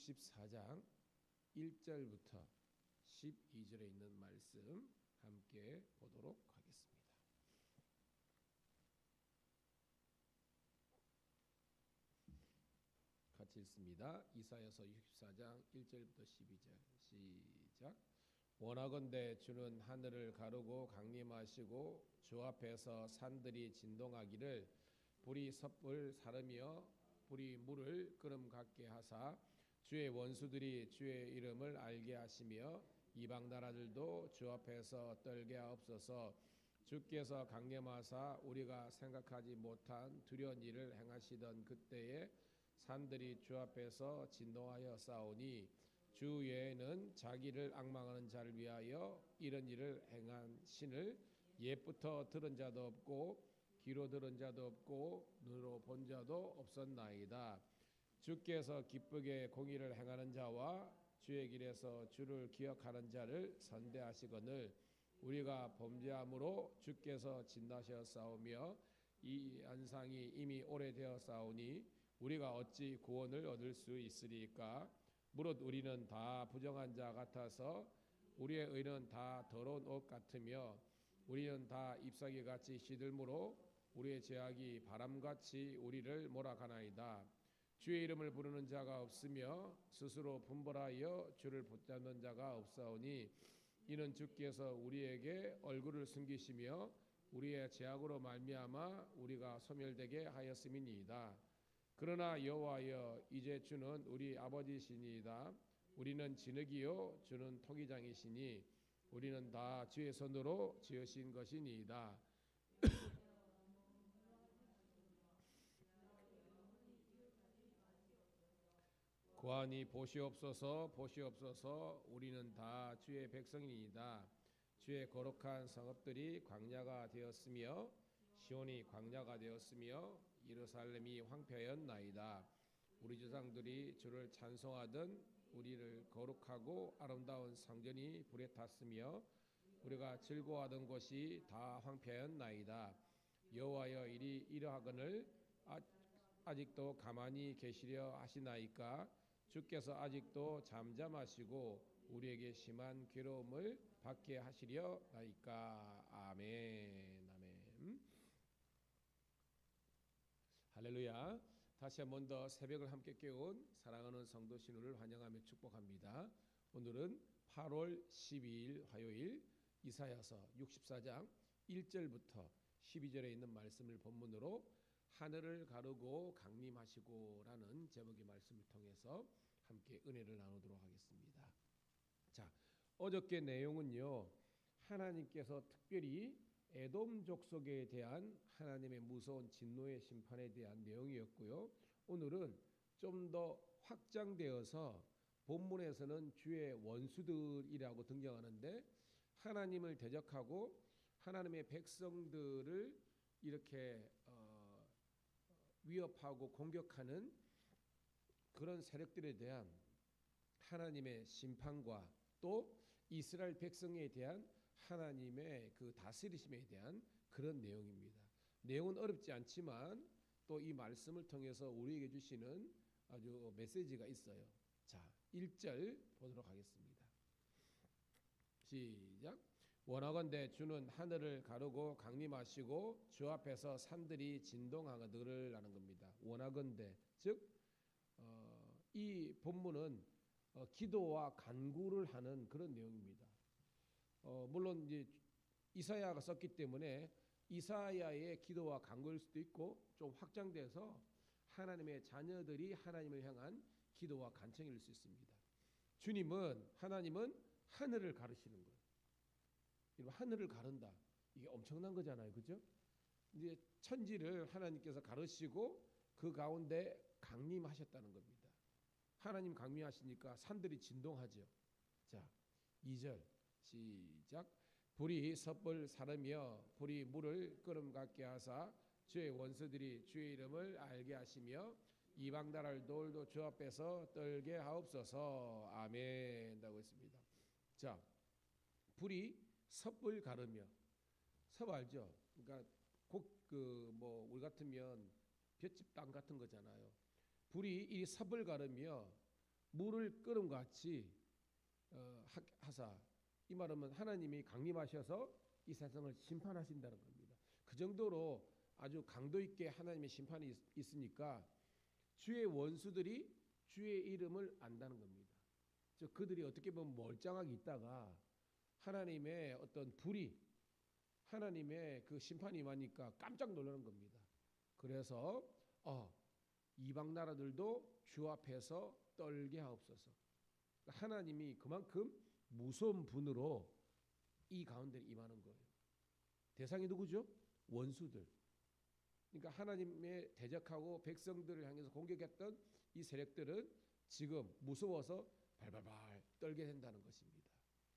64장 1절부터 12절에 있는 말씀 함께 보도록 하겠습니다. 같이 읽습니다. 이사야서 64장 1절부터 12절 시작. 원하건대 주는 하늘을 가르고 강림하시고 주 앞에서 산들이 진동하기를 불이 섣불 사르며 불이 물을 끓음 같게 하사 주의 원수들이 주의 이름을 알게 하시며 이방 나라들도 주 앞에서 떨게 하옵소서. 주께서 강림하사 우리가 생각하지 못한 두려운 일을 행하시던 그때에 산들이 주 앞에서 진동하여 싸우니 주 외에는 자기를 앙망하는 자를 위하여 이런 일을 행한 신을 옛부터 들은 자도 없고 귀로 들은 자도 없고 눈으로 본 자도 없었나이다. 주께서 기쁘게 공의를 행하는 자와 주의 길에서 주를 기억하는 자를 선대하시거늘 우리가 범죄함으로 주께서 진노하셨사오며 이 안상이 이미 오래되어 싸우니 우리가 어찌 구원을 얻을 수 있으리까? 무릇 우리는 다 부정한 자 같아서 우리의 의는 다 더러운 옷 같으며 우리는 다 잎사귀 같이 시들므로 우리의 죄악이 바람같이 우리를 몰아가나이다. 주의 이름을 부르는 자가 없으며 스스로 분별하여 주를 붙잡는 자가 없사오니 이는 주께서 우리에게 얼굴을 숨기시며 우리의 죄악으로 말미암아 우리가 소멸되게 하였음이니이다. 그러나 여호와여 이제 주는 우리 아버지시니이다. 우리는 진흙이요 주는 토기장이시니 우리는 다 주의 손으로 지으신 것이니이다. 구하니 보시옵소서 보시옵소서 우리는 다 주의 백성이니이다. 주의 거룩한 성읍들이 광야가 되었으며 시온이 광야가 되었으며 예루살렘이 황폐하였나이다. 우리 조상들이 주를 찬송하던 우리를 거룩하고 아름다운 성전이 불에 탔으며 우리가 즐거워하던 곳이 다 황폐하였나이다. 여호와여 이리 이러하거늘 아직도 가만히 계시려 하시나이까? 주께서 아직도 잠잠하시고 우리에게 심한 괴로움을 받게 하시려 나이까? 아멘. 아멘. 할렐루야. 다시 한 번 더 새벽을 함께 깨운 사랑하는 성도 신우를 환영하며 축복합니다. 오늘은 8월 12일 화요일 이사야서 64장 1절부터 12절에 있는 말씀을 본문으로 하늘을 가르고 강림하시고라는 제목의 말씀을 통해서 함께 은혜를 나누도록 하겠습니다. 자, 어저께 내용은요. 하나님께서 특별히 에돔 족속에 대한 하나님의 무서운 진노의 심판에 대한 내용이었고요. 오늘은 좀 더 확장되어서 본문에서는 주의 원수들이라고 등장하는데 하나님을 대적하고 하나님의 백성들을 이렇게 위협하고 공격하는 그런 세력들에 대한 하나님의 심판과 또 이스라엘 백성에 대한 하나님의 그 다스리심에 대한 그런 내용입니다. 내용은 어렵지 않지만 또 이 말씀을 통해서 우리에게 주시는 아주 메시지가 있어요. 자, 1절 보도록 하겠습니다. 시작. 원하건대 주는 하늘을 가르고 강림하시고 주 앞에서 산들이 진동하거늘 라는 겁니다. 원하건대 즉 이 본문은 기도와 간구를 하는 그런 내용입니다. 물론 이제 이사야가 썼기 때문에 이사야의 기도와 간구일 수도 있고 좀 확장돼서 하나님의 자녀들이 하나님을 향한 기도와 간청일 수 있습니다. 하나님은 하늘을 가르시는 거예요. 하늘을 가른다. 이게 엄청난 거잖아요. 그죠? 이제 천지를 하나님께서 가르시고 그 가운데 강림하셨다는 겁니다. 하나님 강림하시니까 산들이 진동하죠. 자, 2절 시작. 불이 섣불 사르며 불이 물을 끓음 같게 하사 주의 원수들이 주의 이름을 알게 하시며 이방 나라들도 주 앞에서 떨게 하옵소서. 아멘. 라고 했습니다. 자, 불이 섣불 가르며 섭 알죠? 그러니까 우리 같으면 볏짚 땅 같은 거잖아요. 불이 이 섭을 가르며 물을 끓음 같이 하사, 이 말은 하나님이 강림하셔서 이 세상을 심판하신다는 겁니다. 그 정도로 아주 강도 있게 하나님의 심판이 있으니까 주의 원수들이 주의 이름을 안다는 겁니다. 즉 그들이 어떻게 보면 멀쩡하게 있다가 하나님의 어떤 불이, 하나님의 그 심판이 임하니까 깜짝 놀라는 겁니다. 그래서 이방 나라들도 주 앞에서 떨게 하옵소서. 하나님이 그만큼 무서운 분으로 이 가운데 임하는 거예요. 대상이 누구죠? 원수들. 그러니까 하나님의 대적하고 백성들을 향해서 공격했던 이 세력들은 지금 무서워서 발발발 떨게 된다는 것입니다.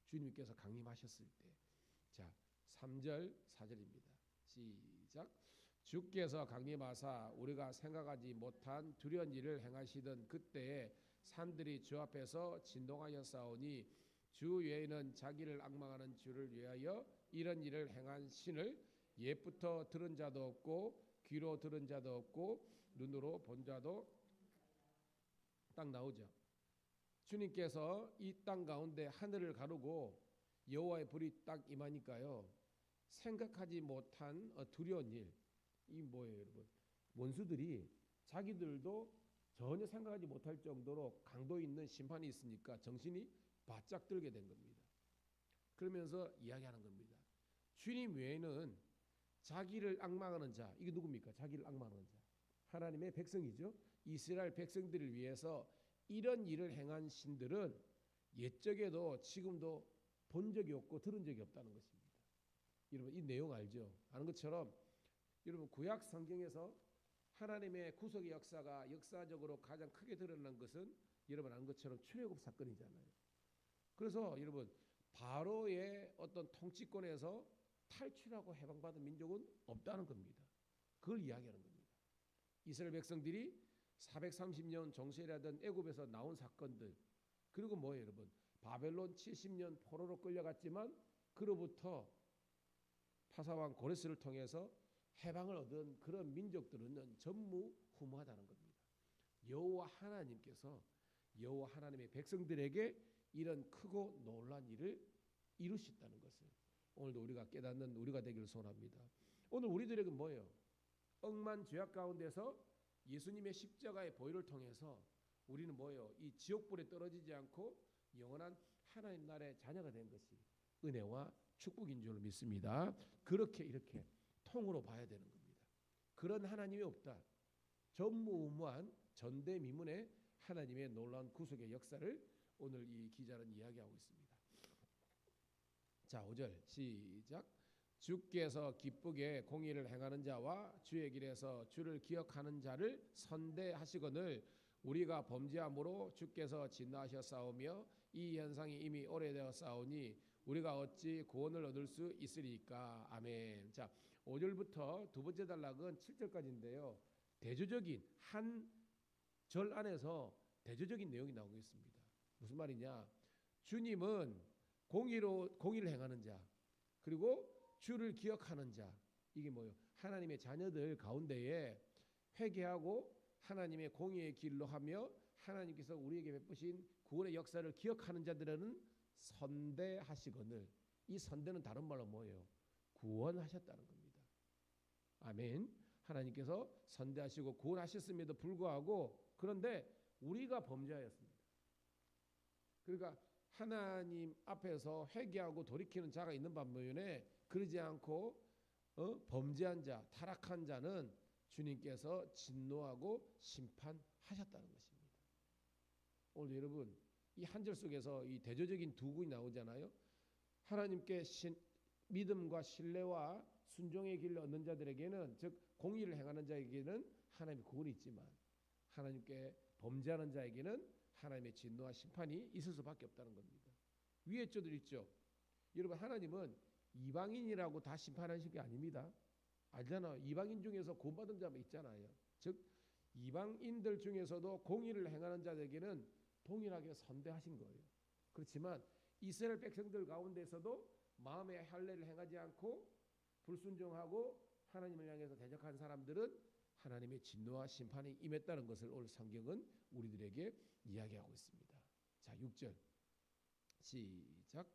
주님께서 강림하셨을 때. 자, 3절 4절입니다. 시작. 주께서 강림하사 우리가 생각하지 못한 두려운 일을 행하시던 그때에 산들이 주 앞에서 진동하여 싸우니 주 외에는 자기를 앙망하는 주를 위하여 이런 일을 행한 신을 옛부터 들은 자도 없고 귀로 들은 자도 없고 눈으로 본 자도. 딱 나오죠. 주님께서 이 땅 가운데 하늘을 가르고 여호와의 불이 딱 임하니까요, 생각하지 못한 두려운 일, 이 뭐예요 여러분? 원수들이 자기들도 전혀 생각하지 못할 정도로 강도 있는 심판이 있으니까 정신이 바짝 들게 된 겁니다. 그러면서 이야기하는 겁니다. 주님 외에는 자기를 앙망하는 자, 이게 누굽니까? 자기를 앙망하는 자, 하나님의 백성이죠. 이스라엘 백성들을 위해서 이런 일을 행한 신들은 옛적에도 지금도 본 적이 없고 들은 적이 없다는 것입니다. 여러분 이 내용 알죠? 아는 것처럼 여러분 구약 성경에서 하나님의 구속의 역사가 역사적으로 가장 크게 드러난 것은 여러분 아는 것처럼 출애굽 사건이잖아요. 그래서 여러분 바로의 어떤 통치권에서 탈출하고 해방받은 민족은 없다는 겁니다. 그걸 이야기하는 겁니다. 이스라엘 백성들이 430년 정세라던 애굽에서 나온 사건들, 그리고 뭐예요 여러분? 바벨론 70년 포로로 끌려갔지만 그로부터 파사왕 고레스를 통해서 해방을 얻은 그런 민족들은 전무후무하다는 겁니다. 여호와 하나님께서 여호와 하나님의 백성들에게 이런 크고 놀란 일을 이루셨다는 것을 오늘도 우리가 깨닫는 우리가 되기를 소원합니다. 오늘 우리들에게 뭐예요? 억만 죄악 가운데서 예수님의 십자가의 보혈을 통해서 우리는 뭐예요? 이 지옥불에 떨어지지 않고 영원한 하나님 나라의 자녀가 된 것이 은혜와 축복인 줄 믿습니다. 그렇게 이렇게 통으로 봐야 되는 겁니다. 그런 하나님이 없다. 전무후무한 전대미문의 하나님의 놀라운 구속의 역사를 오늘 이 기자는 이야기하고 있습니다. 자, 5절 시작. 주께서 기쁘게 공의를 행하는 자와 주의 길에서 주를 기억하는 자를 선대하시거늘 우리가 범죄함으로 주께서 진노하셨사오며 이 현상이 이미 오래되어 싸우니 우리가 어찌 구원을 얻을 수 있으리까. 아멘. 자, 5절부터 두 번째 단락은 7절까지인데요. 대조적인 한 절 안에서 대조적인 내용이 나오고 있습니다. 무슨 말이냐? 주님은 공의를 행하는 자, 그리고 주를 기억하는 자, 이게 뭐예요? 하나님의 자녀들 가운데에 회개하고 하나님의 공의의 길로 하며 하나님께서 우리에게 베푸신 구원의 역사를 기억하는 자들은 선대하시거늘, 이 선대는 다른 말로 뭐예요? 구원하셨다는 겁니다. 아멘. 하나님께서 선대하시고 구원하셨음에도 불구하고 그런데 우리가 범죄하였습니다. 그러니까 하나님 앞에서 회개하고 돌이키는 자가 있는 반면에 그러지 않고 범죄한 자, 타락한 자는 주님께서 진노하고 심판하셨다는 것입니다. 오늘 여러분 이 한 절 속에서 이 대조적인 두 군이 나오잖아요. 하나님께 믿음과 신뢰와 순종의 길을 얻는 자들에게는, 즉 공의를 행하는 자에게는 하나님의 구원이 있지만 하나님께 범죄하는 자에게는 하나님의 진노와 심판이 있을 수밖에 없다는 겁니다. 위에 저들 있죠. 여러분 하나님은 이방인이라고 다 심판하신 게 아닙니다. 알잖아요. 이방인 중에서 구원받은 자가 있잖아요. 즉 이방인들 중에서도 공의를 행하는 자에게는 동일하게 선대하신 거예요. 그렇지만 이스라엘 백성들 가운데서도 마음의 할례를 행하지 않고 불순종하고 하나님을 향해서 대적한 사람들은 하나님의 진노와 심판이 임했다는 것을 오늘 성경은 우리들에게 이야기하고 있습니다. 자, 6절 시작.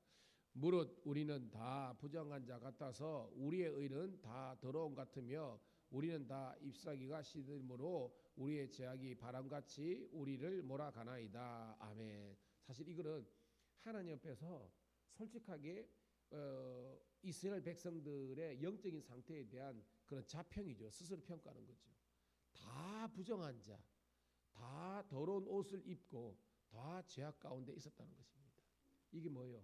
무릇 우리는 다 부정한 자 같아서 우리의 의는 다 더러움 같으며 우리는 다 잎사귀가 시들므로 우리의 죄악이 바람같이 우리를 몰아가나이다. 아멘. 사실 이거는 하나님 앞에서 솔직하게 이스라엘 백성들의 영적인 상태에 대한 그런 자평이죠. 스스로 평가하는 거죠. 다 부정한 자, 다 더러운 옷을 입고 다 죄악 가운데 있었다는 것입니다. 이게 뭐예요?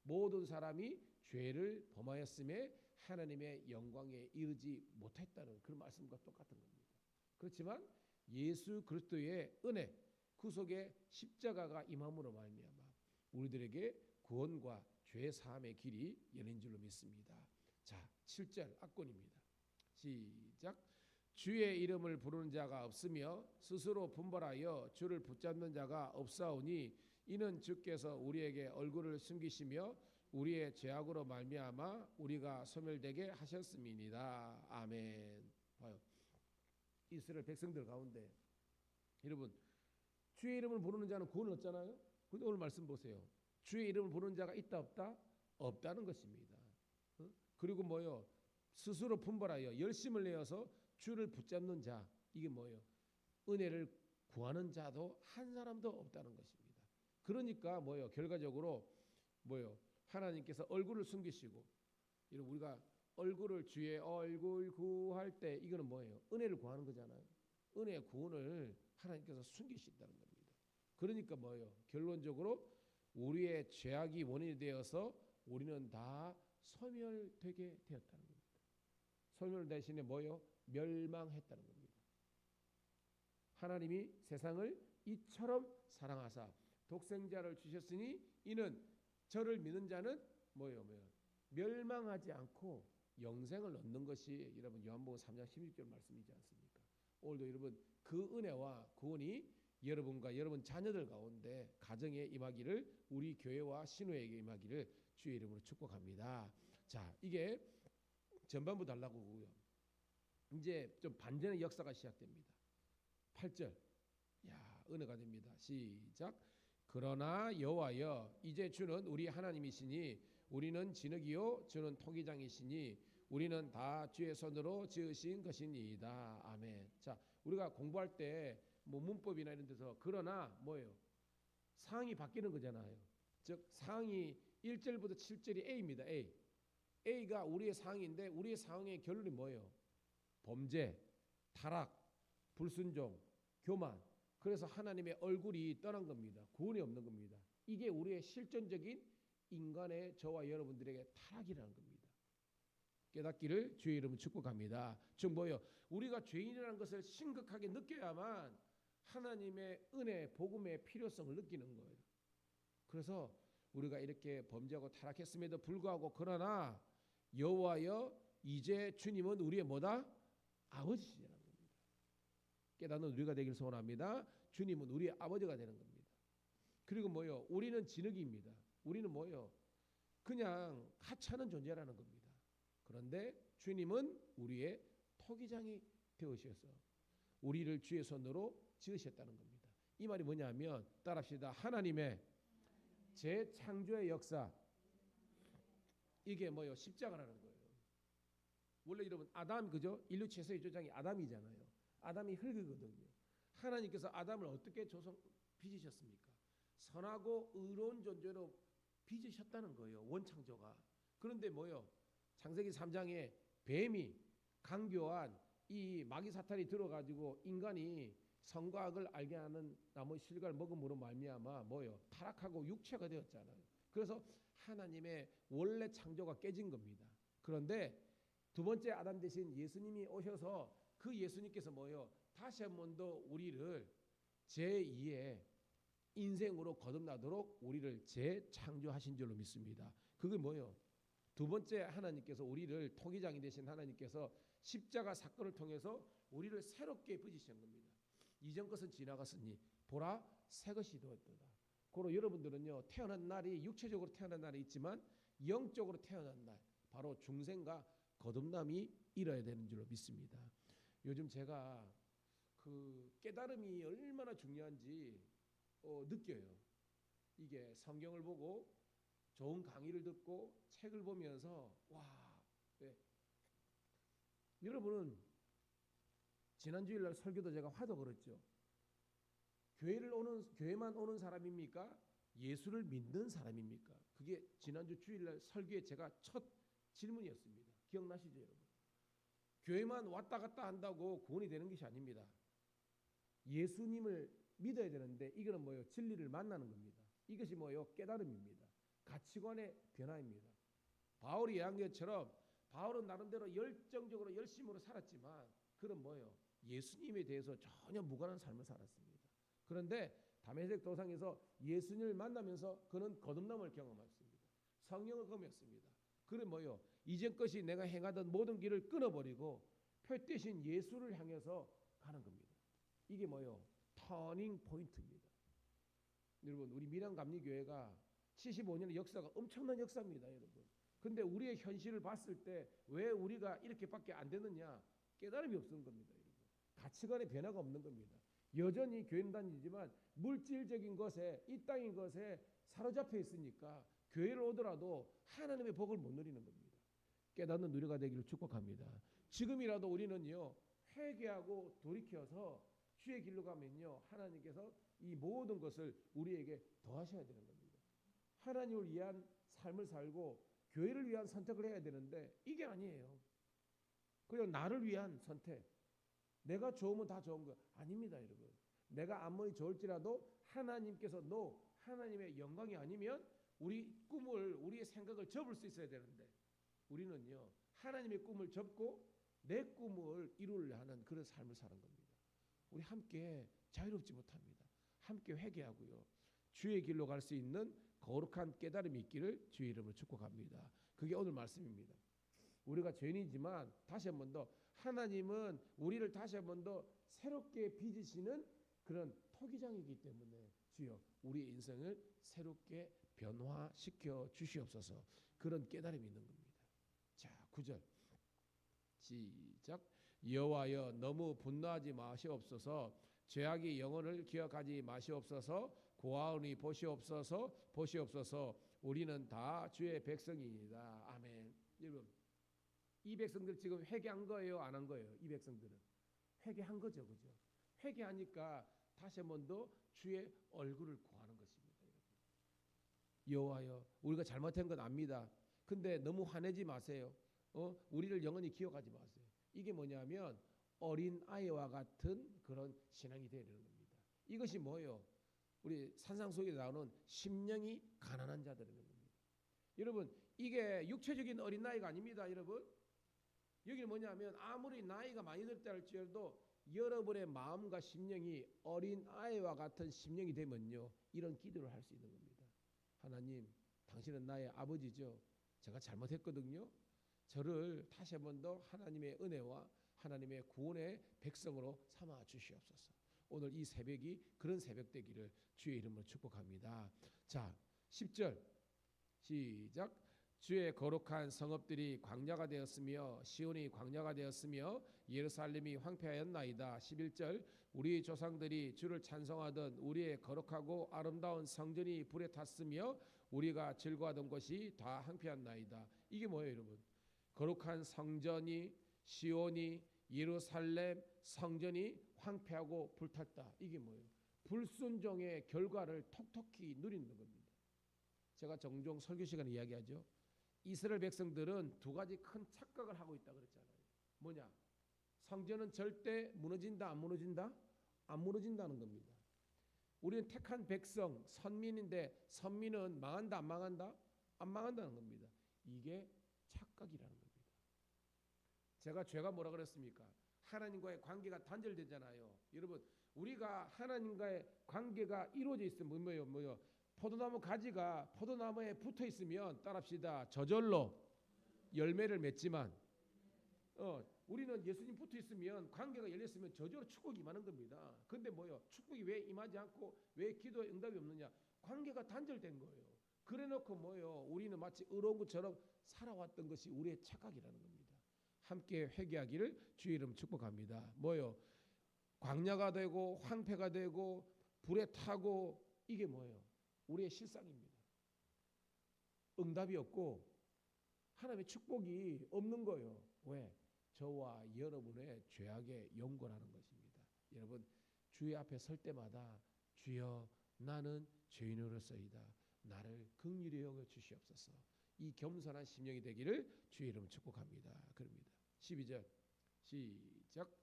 모든 사람이 죄를 범하였음에 하나님의 영광에 이르지 못했다는 그런 말씀과 똑같은 겁니다. 그렇지만 예수 그리스도의 은혜, 구속의 십자가가 임함으로 말미암아 우리들에게 구원과 죄 사함의 길이 열린 줄로 믿습니다. 자, 7절 악권입니다. 시작. 주의 이름을 부르는 자가 없으며 스스로 분별하여 주를 붙잡는 자가 없사오니 이는 주께서 우리에게 얼굴을 숨기시며 우리의 죄악으로 말미암아 우리가 소멸되게 하셨음이니이다. 아멘. 봐요. 이스라엘 백성들 가운데 여러분 주의 이름을 부르는 자는 구원을 얻잖아요. 근데 오늘 말씀 보세요. 주의 이름을 부르는 자가 있다 없다? 없다는 것입니다. 그리고 뭐요? 스스로 분별하여 열심을 내어서 주를 붙잡는 자, 이게 뭐예요? 은혜를 구하는 자도 한 사람도 없다는 것입니다. 그러니까 뭐예요? 결과적으로 뭐예요? 하나님께서 얼굴을 숨기시고, 우리가 얼굴을 주의 얼굴 구할 때 이거는 뭐예요? 은혜를 구하는 거잖아요. 은혜의 구원을 하나님께서 숨기신다는 겁니다. 그러니까 뭐예요? 결론적으로 우리의 죄악이 원인이 되어서 우리는 다 소멸되게 되었다는 겁니다. 소멸 대신에 뭐예요? 멸망했다는 겁니다. 하나님이 세상을 이처럼 사랑하사 독생자를 주셨으니 이는 저를 믿는 자는 뭐예요? 멸망하지 않고 영생을 얻는 것이 여러분 요한복음 3장 16절 말씀이지 않습니까? 오늘도 여러분 그 은혜와 구원이 여러분과 여러분 자녀들 가운데 가정에 임하기를, 우리 교회와 신호에게 임하기를 주의 이름으로 축복합니다. 자, 이게 전반부 달라고고요. 이제 좀 반전의 역사가 시작됩니다. 8절. 야, 은혜가 됩니다. 시작. 그러나 여호와여 이제 주는 우리 하나님이시니 우리는 진흙이요 주는 토기장이시니 우리는 다 주의 손으로 지으신 것이니이다. 아멘. 자, 우리가 공부할 때 뭐 문법이나 이런 데서 그러나 뭐예요? 상이 바뀌는 거잖아요. 즉 상이 1절부터 7절이 A입니다. A. A가 우리의 상인데 우리의 상의 결론이 뭐예요? 범죄, 타락, 불순종, 교만. 그래서 하나님의 얼굴이 떠난 겁니다. 구원이 없는 겁니다. 이게 우리의 실존적인 인간의 저와 여러분들에게 타락이라는 겁니다. 깨닫기를 주의 이름으로 축복합니다. 즉 뭐예요? 우리가 죄인이라는 것을 심각하게 느껴야만 하나님의 은혜, 복음의 필요성을 느끼는 거예요. 그래서 우리가 이렇게 범죄하고 타락했음에도 불구하고 그러나 여호와여 이제 주님은 우리의 뭐다? 아버지시라는 겁니다. 깨닫는 우리가 되길 소원합니다. 주님은 우리의 아버지가 되는 겁니다. 그리고 뭐요? 우리는 진흙입니다. 우리는 뭐요? 그냥 하찮은 존재라는 겁니다. 그런데 주님은 우리의 토기장이 되으셔서 우리를 주의 손으로 지으셨다는 겁니다. 이 말이 뭐냐면 따라합시다. 하나님의 재창조의 역사, 이게 뭐요? 십자가라는 거예요. 원래 여러분 아담, 그죠? 인류 최초의 조상이 아담이잖아요. 아담이 흙이거든요. 하나님께서 아담을 어떻게 빚으셨습니까? 선하고 의로운 존재로 빚으셨다는 거예요. 원창조가. 그런데 뭐요? 창세기 3장에 뱀이 강교한 이 마귀 사탄이 들어가지고 인간이 선과 악을 알게 하는 나무 실과를 먹음으로 말미암아 뭐요? 타락하고 육체가 되었잖아요. 그래서 하나님의 원래 창조가 깨진 겁니다. 그런데 두 번째 아담 대신 예수님이 오셔서 그 예수님께서 뭐요? 다시 한 번 더 우리를 제2의 인생으로 거듭나도록 우리를 재창조하신 줄로 믿습니다. 그게 뭐요? 두 번째 하나님께서 우리를 토기장이 되신 하나님께서 십자가 사건을 통해서 우리를 새롭게 빚으신 겁니다. 이전 것은 지나갔으니 보라 새 것이 되었도다. 고로 여러분들은요 태어난 날이 육체적으로 태어난 날이 있지만 영적으로 태어난 날, 바로 중생과 거듭남이 이뤄야 되는 줄로 믿습니다. 요즘 제가 그 깨달음이 얼마나 중요한지 느껴요. 이게 성경을 보고 좋은 강의를 듣고 책을 보면서 와, 네. 여러분은 지난 주일날 설교도 제가 화도 걸었죠. 교회만 오는 사람입니까? 예수를 믿는 사람입니까? 그게 지난주 주일날 설교에 제가 첫 질문이었습니다. 기억나시죠, 여러분? 교회만 왔다 갔다 한다고 구원이 되는 것이 아닙니다. 예수님을 믿어야 되는데 이거는 뭐예요? 진리를 만나는 겁니다. 이것이 뭐예요? 깨달음입니다. 가치관의 변화입니다. 바울이 이야기한 것처럼 바울은 나름대로 열정적으로 열심으로 살았지만 그는 뭐예요? 예수님에 대해서 전혀 무관한 삶을 살았습니다. 그런데 다메섹 도상에서 예수님을 만나면서 그는 거듭남을 경험했습니다. 성령을 경험했습니다. 그는 뭐예요? 이전 것이 내가 행하던 모든 길을 끊어버리고 표 대신 예수를 향해서 가는 겁니다. 이게 뭐예요? 터닝 포인트입니다. 여러분, 우리 밀양감리교회가 75년의 역사가 엄청난 역사입니다, 여러분. 근데 우리의 현실을 봤을 때 왜 우리가 이렇게밖에 안 되느냐? 깨달음이 없는 겁니다, 여러분. 가치관의 변화가 없는 겁니다. 여전히 교회는 다니지만 물질적인 것에, 이 땅인 것에 사로잡혀 있으니까 교회를 오더라도 하나님의 복을 못 누리는 겁니다. 깨닫는 누리가 되기를 축복합니다. 지금이라도 우리는요, 회개하고 돌이켜서 주의 길로 가면요, 하나님께서 이 모든 것을 우리에게 더하셔야 되는 겁니다. 하나님을 위한 삶을 살고 교회를 위한 선택을 해야 되는데 이게 아니에요. 그냥 나를 위한 선택. 내가 좋으면 다 좋은 거 아닙니다, 여러분. 내가 아무리 좋을지라도 하나님께서 하나님의 영광이 아니면 우리 꿈을, 우리의 생각을 접을 수 있어야 되는데 우리는요, 하나님의 꿈을 접고 내 꿈을 이루려 하는 그런 삶을 사는 겁니다. 우리 함께 자유롭지 못합니다. 함께 회개하고요, 주의 길로 갈 수 있는 거룩한 깨달음이 있기를 주의 이름으로 축복합니다. 그게 오늘 말씀입니다. 우리가 죄인이지만 다시 한 번 더 하나님은 우리를 다시 한 번 더 새롭게 빚으시는 그런 토기장이기 때문에 주여 우리 인생을 새롭게 변화시켜 주시옵소서. 그런 깨달음이 있는 겁니다. 자, 9절 시작. 여호와여 너무 분노하지 마시옵소서. 죄악이 영혼을 기억하지 마시옵소서. 고아오니 보시옵소서. 우리는 다 주의 백성이다. 아멘. 여러분, 이 백성들 지금 회개한 거예요, 안 한 거예요? 이 백성들은 회개한 거죠, 그죠? 회개하니까 다시 한 번 더 주의 얼굴을 구하는 것입니다. 여호와여, 우리가 잘못한 건 압니다. 근데 너무 화내지 마세요. 우리를 영원히 기억하지 마세요. 이게 뭐냐면 어린 아이와 같은 그런 신앙이 되는 겁니다. 이것이 뭐예요? 우리 산상수훈에 나오는 심령이 가난한 자들인 겁니다. 여러분, 이게 육체적인 어린 나이가 아닙니다, 여러분. 여기는 뭐냐면 아무리 나이가 많이 들다 할지라도 여러분의 마음과 심령이 어린 아이와 같은 심령이 되면요, 이런 기도를 할 수 있는 겁니다. 하나님, 당신은 나의 아버지죠. 제가 잘못했거든요. 저를 다시 한 번 더 하나님의 은혜와 하나님의 구원의 백성으로 삼아 주시옵소서. 오늘 이 새벽이 그런 새벽 되기를 주의 이름으로 축복합니다. 자, 10절 시작. 주의 거룩한 성읍들이 광야가 되었으며 시온이 광야가 되었으며 예루살렘이 황폐하였나이다. 11절 우리 조상들이 주를 찬송하던 우리의 거룩하고 아름다운 성전이 불에 탔으며 우리가 즐거워하던 것이 다 황폐하였나이다. 이게 뭐예요, 여러분? 거룩한 성전이, 시온이, 예루살렘 성전이 황폐하고 불탔다. 이게 뭐예요? 불순종의 결과를 톡톡히 누리는 겁니다. 제가 종종 설교 시간에 이야기하죠. 이스라엘 백성들은 두 가지 큰 착각을 하고 있다 그랬잖아요. 뭐냐? 성전은 절대 무너진다, 안 무너진다? 안 무너진다는 겁니다. 우리는 택한 백성, 선민인데 선민은 망한다, 안 망한다? 안 망한다는 겁니다. 이게 착각이라는 겁니다. 제가 죄가 뭐라 그랬습니까? 하나님과의 관계가 단절되잖아요. 여러분, 우리가 하나님과의 관계가 이루어져 있으면 뭐예요? 포도나무 가지가 포도나무에 붙어 있으면 따라합시다. 저절로 열매를 맺지만 우리는 예수님 붙어 있으면 관계가 열렸으면 저절로 축복이 임하는 겁니다. 근데 뭐요? 축복이 왜 임하지 않고 왜 기도에 응답이 없느냐? 관계가 단절된 거예요. 그래 놓고 뭐요? 우리는 마치 의로운 것처럼 살아왔던 것이 우리의 착각이라는 겁니다. 함께 회개하기를 주의 이름 축복합니다. 뭐요? 광야가 되고 황폐가 되고 불에 타고 이게 뭐예요? 우리의 실상입니다. 응답이 없고 하나님의 축복이 없는 거예요. 왜? 저와 여러분의 죄악의 연고라는 것입니다. 여러분 주의 앞에 설 때마다 주여 나는 죄인으로서이다. 나를 긍휼히 여겨 주시옵소서. 이 겸손한 심령이 되기를 주의 이름 축복합니다. 그럽니다. 12절 시작.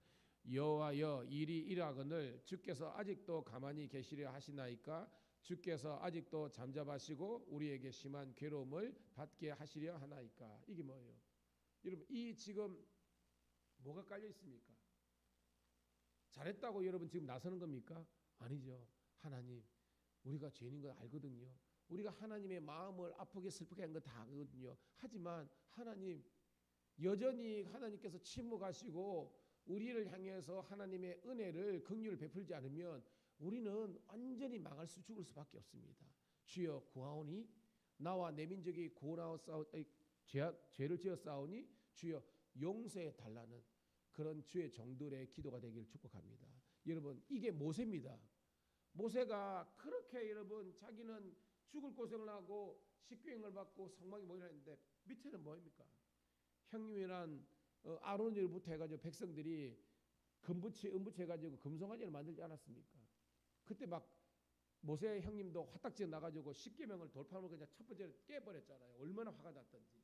여호와여 일이 이러하거늘 주께서 아직도 가만히 계시려 하시나이까? 주께서 아직도 잠잠하시고 우리에게 심한 괴로움을 받게 하시려 하나이까? 이게 뭐예요? 여러분 이 지금 뭐가 깔려 있습니까? 잘했다고 여러분 지금 나서는 겁니까? 아니죠. 하나님 우리가 죄인인 걸 알거든요. 우리가 하나님의 마음을 아프게 슬프게 한 거 다 알거든요. 하지만 하나님 여전히 하나님께서 침묵하시고 우리를 향해서 하나님의 은혜를 긍휼을 베풀지 않으면 우리는 완전히 망할 수 죽을 수밖에 없습니다. 주여 구하오니 나와 내 민족이 고나워 죄를 지어 싸우니 주여 용서해 달라는 그런 주의 종들의 기도가 되기를 축복합니다. 여러분 이게 모세입니다. 모세가 그렇게 여러분 자기는 죽을 고생을 하고 식교행을 받고 성막에 모이라 했는데 밑에는 뭐입니까? 형님이란 아론일부터 해가지고 백성들이 금붙이 은붙이 해가지고 금송아지를 만들지 않았습니까? 그때 막 모세 형님도 화딱지에 나가지고 십계명을 돌파하면 그냥 첫 번째로 깨버렸잖아요. 얼마나 화가 났던지.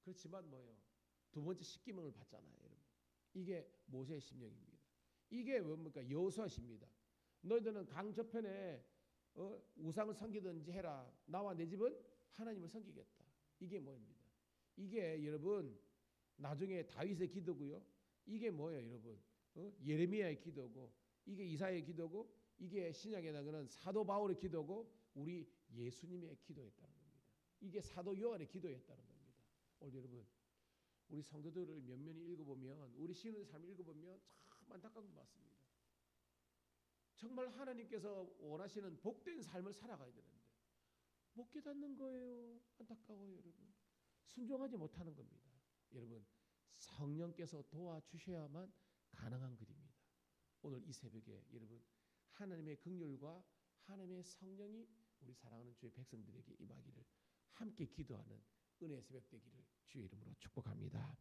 그렇지만 뭐예요? 두 번째 십계명을 받잖아요, 여러분. 이게 모세의 심령입니다. 이게 뭡니까? 여호수아십니다. 너희들은 강 저편에 우상을 섬기든지 해라. 나와 내 집은 하나님을 섬기겠다. 이게 뭐입니다? 이게 여러분 나중에 다윗의 기도고요. 이게 뭐예요, 여러분? 예레미야의 기도고, 이게 이사야의 기도고, 이게 신약에 나가는 사도 바울의 기도고, 우리 예수님의 기도였다는 겁니다. 이게 사도 요한의 기도였다는 겁니다. 오늘 여러분, 우리 성도들을 면면히 읽어보면, 우리 신의 삶을 읽어보면 참 안타까운 것 같습니다. 정말 하나님께서 원하시는 복된 삶을 살아가야 되는데 못 깨닫는 거예요. 안타까워요, 여러분. 순종하지 못하는 겁니다. 여러분 성령께서 도와주셔야만 가능한 것입니다. 오늘 이 새벽에 여러분 하나님의 긍휼과 하나님의 성령이 우리 사랑하는 주의 백성들에게 임하기를 함께 기도하는 은혜의 새벽 되기를 주의 이름으로 축복합니다.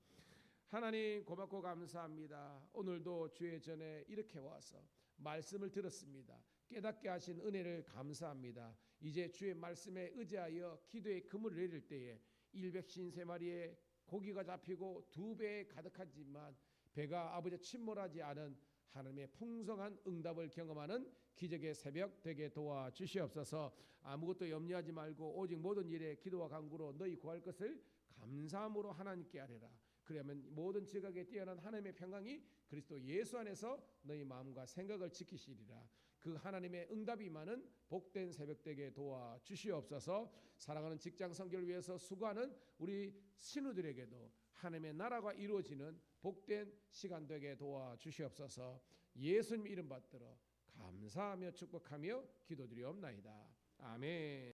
하나님 고맙고 감사합니다. 오늘도 주의 전에 이렇게 와서 말씀을 들었습니다. 깨닫게 하신 은혜를 감사합니다. 이제 주의 말씀에 의지하여 기도의 그물을 내릴 때에 153마리의 고기가 잡히고 2배에 가득하지만 배가 아버지 침몰하지 않은 하나님의 풍성한 응답을 경험하는 기적의 새벽 되게 도와주시옵소서. 아무것도 염려하지 말고 오직 모든 일에 기도와 간구로 너희 구할 것을 감사함으로 하나님께 아뢰라. 그러면 모든 지각에 뛰어난 하나님의 평강이 그리스도 예수 안에서 너희 마음과 생각을 지키시리라. 그 하나님의 응답이 많은 복된 새벽 되게 도와주시옵소서. 사랑하는 직장 선교를 위해서 수고하는 우리 신우들에게도 하나님의 나라가 이루어지는 복된 시간 되게 도와주시옵소서. 예수님 이름 받들어 감사하며 축복하며 기도드리옵나이다. 아멘.